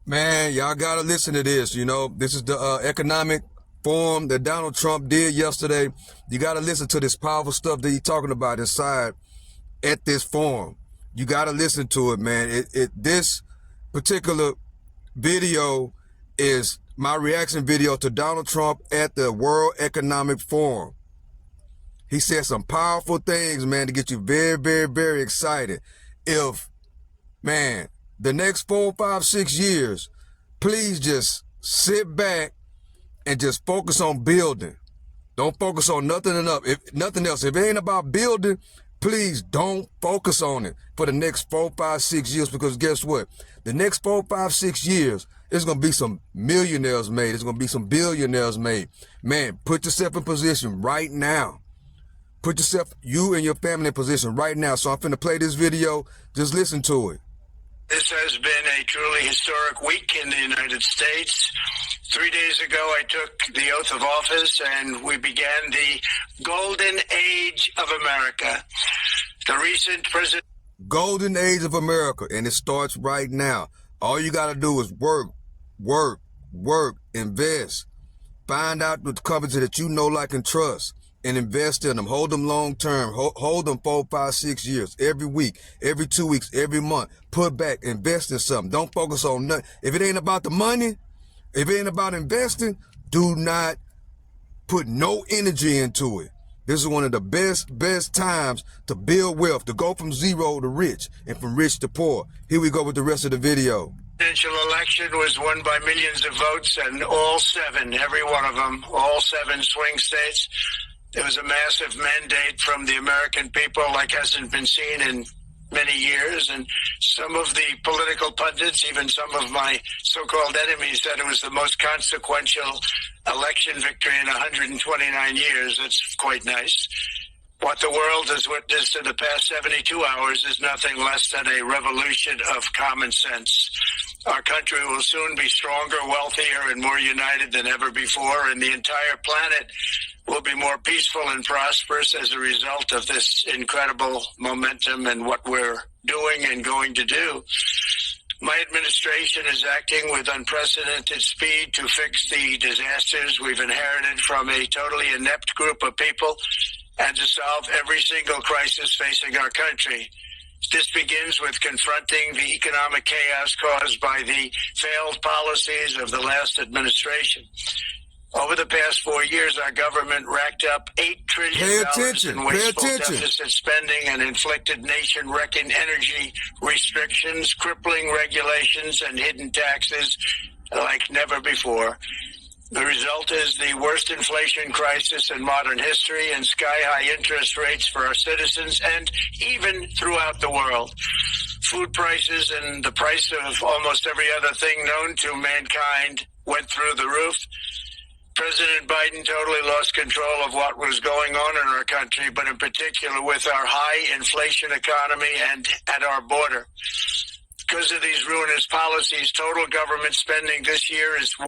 Man, y'all gotta listen to this. You know, this is the economic forum that Donald Trump did yesterday. You gotta listen to this powerful stuff that he's talking about inside at this forum. You gotta listen to it, man. This particular video is my reaction video to Donald Trump at the World Economic Forum. He said some powerful things, man, to get you very, very, very excited. If, man, the next 4, 5, 6 years, please just sit back and just focus on building. Don't focus on nothing else. If it ain't about building, please don't focus on it for the next 4, 5, 6 years, because guess what? The next 4, 5, 6 years, there's going to be some millionaires made. There's going to be some billionaires made. Man, put yourself in position right now. Put yourself, you and your family in position right now. So I'm finna play this video. Just listen to it. This has been a truly historic week in the United States. 3 days ago, I took the oath of office and we began the golden age of America. The recent president... Golden age of America, and it starts right now. All you got to do is work, invest. Find out the companies that you know, like, and trust, and invest in them. Hold them long term. Hold them 4, 5, 6 years. Every week, every 2 weeks, every month. Put back, invest in something. Don't focus on nothing. If it ain't about the money, if it ain't about investing, do not put no energy into it. This is one of the best times to build wealth, to go from zero to rich and from rich to poor. Here we go with the rest of the video. Presidential election was won by millions of votes, and all 7, every one of them, all 7 swing states. There was a massive mandate from the American people like hasn't been seen in many years, and some of the political pundits, even some of my so-called enemies, said it was the most consequential election victory in 129 years. That's quite nice. What the world has witnessed in the past 72 hours is nothing less than a revolution of common sense. Our country will soon be stronger, wealthier, and more united than ever before, and the entire planet will be more peaceful and prosperous as a result of this incredible momentum and what we're doing and going to do. My administration is acting with unprecedented speed to fix the disasters we've inherited from a totally inept group of people and to solve every single crisis facing our country. This begins with confronting the economic chaos caused by the failed policies of the last administration. Over the past 4 years, our government racked up $8 trillion in wasteful deficit spending and inflicted nation-wrecking energy restrictions, crippling regulations, and hidden taxes like never before. The result is the worst inflation crisis in modern history and sky-high interest rates for our citizens and even throughout the world. Food prices and the price of almost every other thing known to mankind went through the roof. President Biden totally lost control of what was going on in our country, but in particular with our high inflation economy and at our border. Because of these ruinous policies, total government spending this year is... A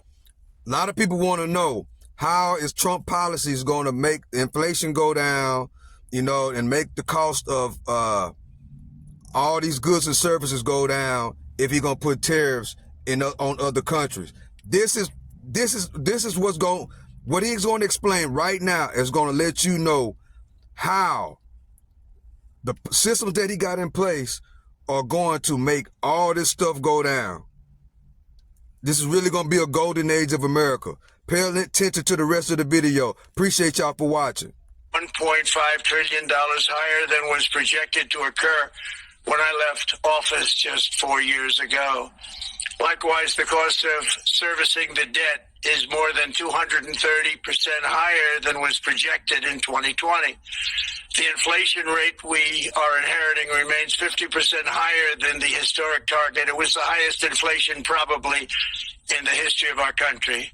lot of people want to know, how is Trump policies going to make inflation go down, you know, and make the cost of all these goods and services go down if he's going to put tariffs on other countries? This is what he's going to explain right now is going to let you know how the systems that he got in place are going to make all this stuff go down. This is really going to be a golden age of America. Pay attention to the rest of the video. Appreciate y'all for watching. $1.5 trillion higher than was projected to occur when I left office just 4 years ago. Likewise, the cost of servicing the debt is more than 230% higher than was projected in 2020. The inflation rate we are inheriting remains 50% higher than the historic target. It was the highest inflation probably in the history of our country.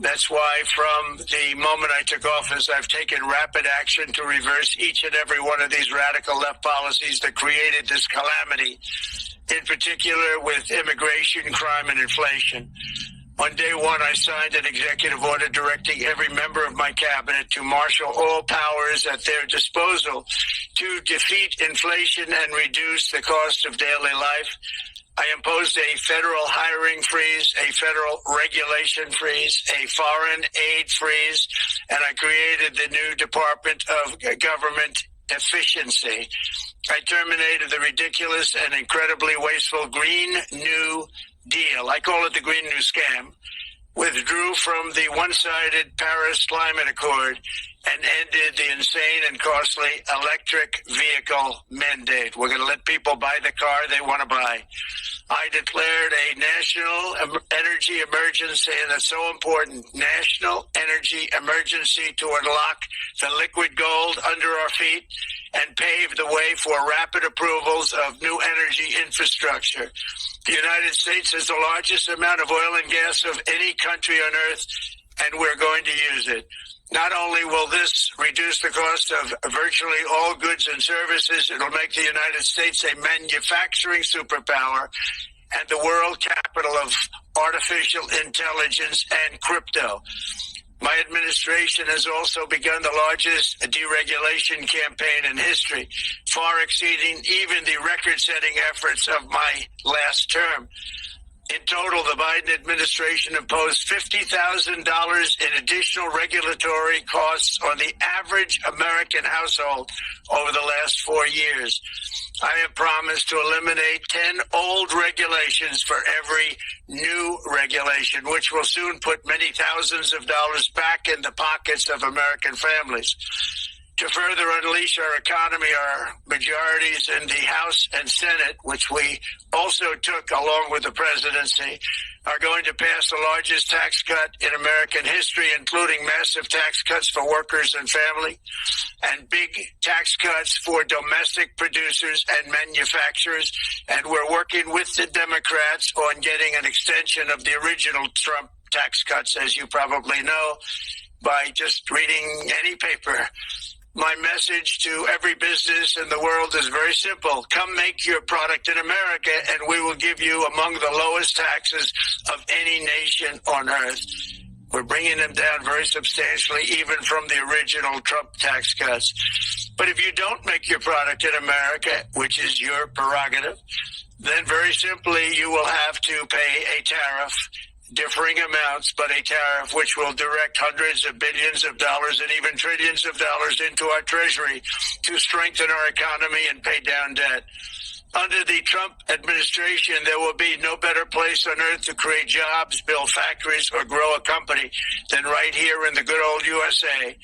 That's why from the moment I took office, I've taken rapid action to reverse each and every one of these radical left policies that created this calamity, in particular with immigration, crime, and inflation. On day one, I signed an executive order directing every member of my cabinet to marshal all powers at their disposal to defeat inflation and reduce the cost of daily life. I imposed a federal hiring freeze, a federal regulation freeze, a foreign aid freeze, and I created the new Department of Government Efficiency. I terminated the ridiculous and incredibly wasteful Green New Deal. I call it the Green New Scam. Withdrew from the one-sided Paris Climate Accord and ended the insane and costly electric vehicle mandate. We're going to let people buy the car they want to buy. I declared a national energy emergency, and that's so important, national energy emergency to unlock the liquid gold under our feet and pave the way for rapid approvals of new energy infrastructure. The United States has the largest amount of oil and gas of any country on earth, and we're going to use it. Not only will this reduce the cost of virtually all goods and services, it'll make the United States a manufacturing superpower and the world capital of artificial intelligence and crypto. My administration has also begun the largest deregulation campaign in history, far exceeding even the record-setting efforts of my last term. In total, the Biden administration imposed $50,000 in additional regulatory costs on the average American household over the last 4 years. I have promised to eliminate 10 old regulations for every new regulation, which will soon put many thousands of dollars back in the pockets of American families. To further unleash our economy, our majorities in the House and Senate, which we also took along with the presidency, are going to pass the largest tax cut in American history, including massive tax cuts for workers and family, and big tax cuts for domestic producers and manufacturers. And we're working with the Democrats on getting an extension of the original Trump tax cuts, as you probably know, by just reading any paper. My message to every business in the world is very simple. Come make your product in America, and we will give you among the lowest taxes of any nation on earth. We're bringing them down very substantially, even from the original Trump tax cuts. But if you don't make your product in America, which is your prerogative, then very simply you will have to pay a tariff, differing amounts, but a tariff which will direct hundreds of billions of dollars and even trillions of dollars into our treasury to strengthen our economy and pay down debt. Under the Trump administration, there will be no better place on earth to create jobs, build factories, or grow a company than right here in the good old USA.